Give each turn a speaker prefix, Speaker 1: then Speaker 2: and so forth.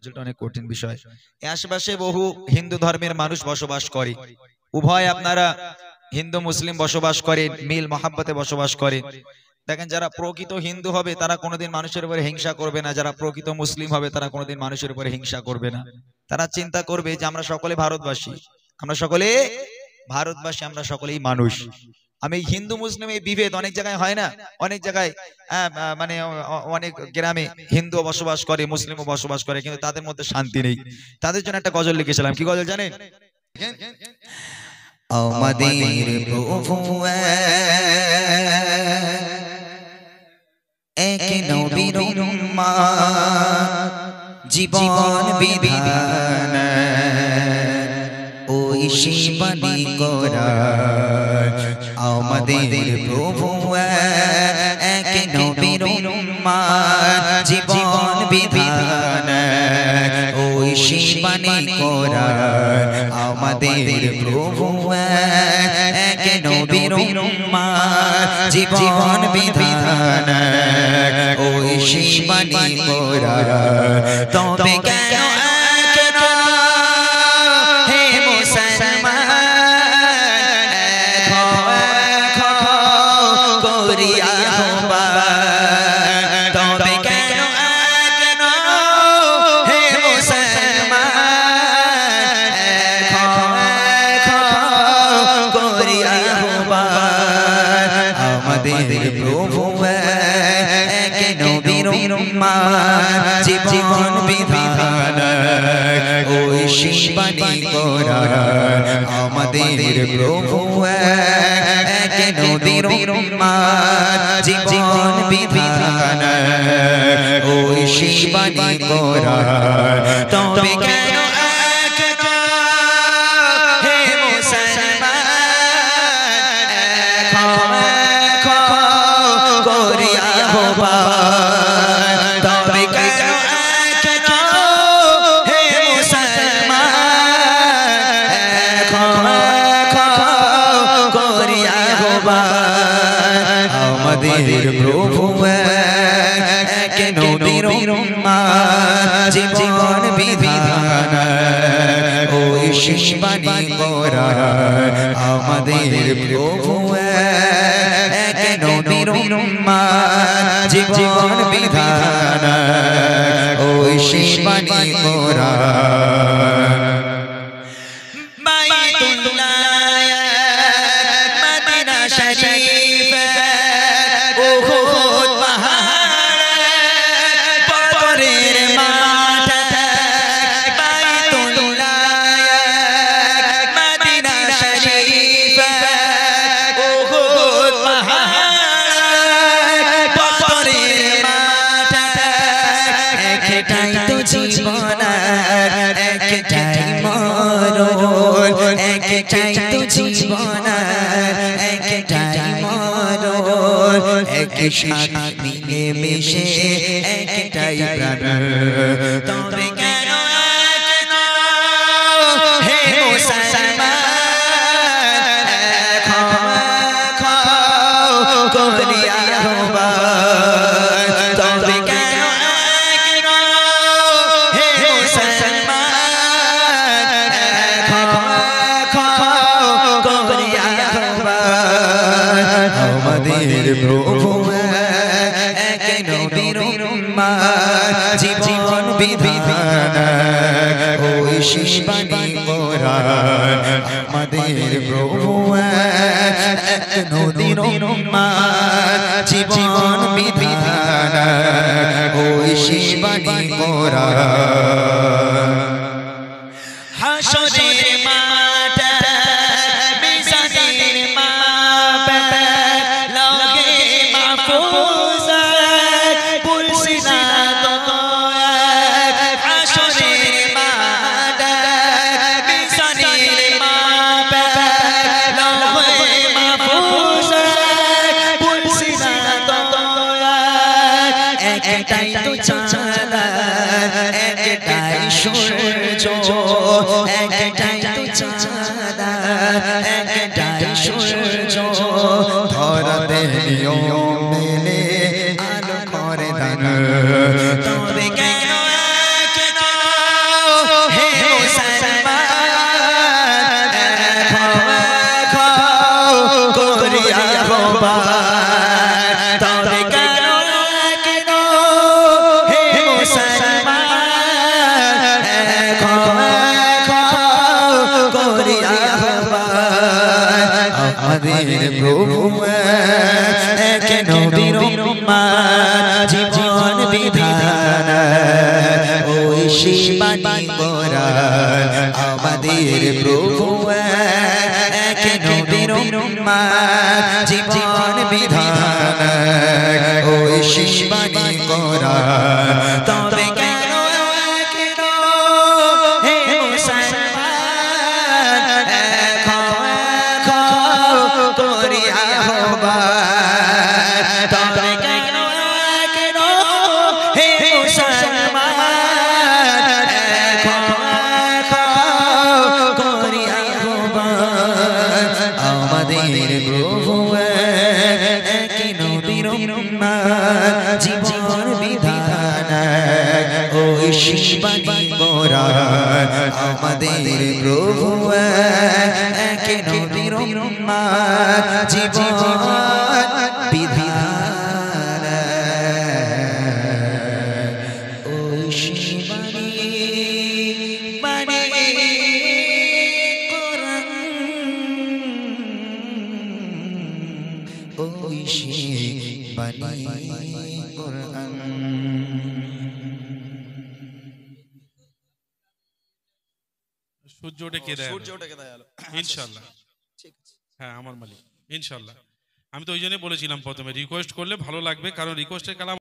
Speaker 1: অঞ্চলটা অনেক কঠিন বিষয়। এই আশেপাশে বহু হিন্দু ধর্মের মানুষ বসবাস করে, উভয় আপনারা হিন্দু মুসলিম বসবাস করে, মিল মহাব্বতে বসবাস করে। দেখেন যারা প্রকৃত হিন্দু হবে তারা কোনোদিন মানুষের উপরে হিংসা করবে না, যারা প্রকৃত মুসলিম হবে তারা কোনোদিন মানুষের উপরে হিংসা করবে না। তারা চিন্তা করবে যে আমরা সকলে ভারতবাসী, আমরা সকলে ভারতবাসী, আমরা সকলেই মানুষ। আমি হিন্দু মুসলিম এই বিভেদ অনেক জায়গায় হয় না, অনেক জায়গায় মানে অনেক গ্রামে হিন্দু বসবাস করে, মুসলিমও বসবাস করে, কিন্তু তাদের মধ্যে শান্তি নেই। তাদের জন্য একটা গজল লিখেছিলাম। কি গজল জানেন?
Speaker 2: আমাদের প্রভু এক নবীর উম্মত, জীবন বিধান ওই শিবানী করা। আমাদের প্রভু এক নবীর উম্মত, জীবন বিধান ওই শিবানী করা। আমাদের প্রভু এক নবীর উম্মত, জীবন বিধান ওই শিবানী করা। তবে কেন হে মুসলমান করিয়া আহ্বান, তবে কেন হে মুসলমান করিয়া আহ্বান। আমাদের প্রভু এক নবীর উম্মত, জীবন বিধান ওই শিবানী করা। আমাদের প্রভু এক নবীর উম্মত, জীবন বিধান ওই শিবানী করা। তবে কেন হে মুসলমান করিয়া আহ্বান, তবে কেন হে মুসলমান করিয়া আহ্বান। আমাদের প্রভু এক নবীর উম্মত, জীবন বিধান ওই শিবানী করা। আমাদের প্রভু এক নবীর উম্মত, জীবন বিধান ওই শিবানী করা। মদিনা শরীফ উহুদ পাহাড় বদরের মাঠ, বাইতুল্লাহ মদিনা শরীফ উহুদ পাহাড় বদরের মাঠ। একটাই তো জীবন একটাই মরণ, একটাই তো জীবন একটাই মরণ। একসাথে মিলে মিশে একটাই প্রাণ। তবে কেন হে মুসলমান করিয়া আহ্বান, তবে কেন হে মুসলমান করিয়া আহ্বান। আমাদের প্রভু এক নবীর উম্মত, জীবন বিধান ওই শিবানী করা। আমাদের প্রভু এক নবীর উম্মত, জীবন বিধান ওই শিবানী করা। হাসরের মাঠ মিজানের মাপ লগে মাহফুজ পুলসিনা তো। হাসরের মাঠ মিজানের মাপ লগে মাহফুজ পুলসিনা তো। একটাই তো চাঁদ একটাই সূর্য, একটাই তো চাঁদ একটাই সূর্য। ধরাতে নিয়ম মেলে আলো করে দান। তবে কেন প্রভু এক নবীর উম্মত জীবন বিধান ওই শিবানী কোরআন আমাদের প্রভু এক নবীর উম্মত জীবন বিধান ওই শিবানী কোরআন তবে কেন কেন হে মুসলমান এখন করিয়া হবা তবে কেন কেন হে মুসলমান এখন করিয়া হবা আমাদের প্রভু এক নবীর উম্মত জীবন বিধান ওই শিবানী কোরআন আমাদের প্রভু এক নবীর উম্মত জীবন বিধান ওই শিবানী মানে কোরআন ওই শিবানী কোরআন
Speaker 3: সূর্য ডেকে দেয় ইনশাআল্লাহ হ্যাঁ আমার মালিক ইনশাআল্লাহ আমি তো ওই জন্যই বলেছিলাম প্রথমে রিকোয়েস্ট করলে ভালো লাগবে কারণ রিকোয়েস্টের কালাম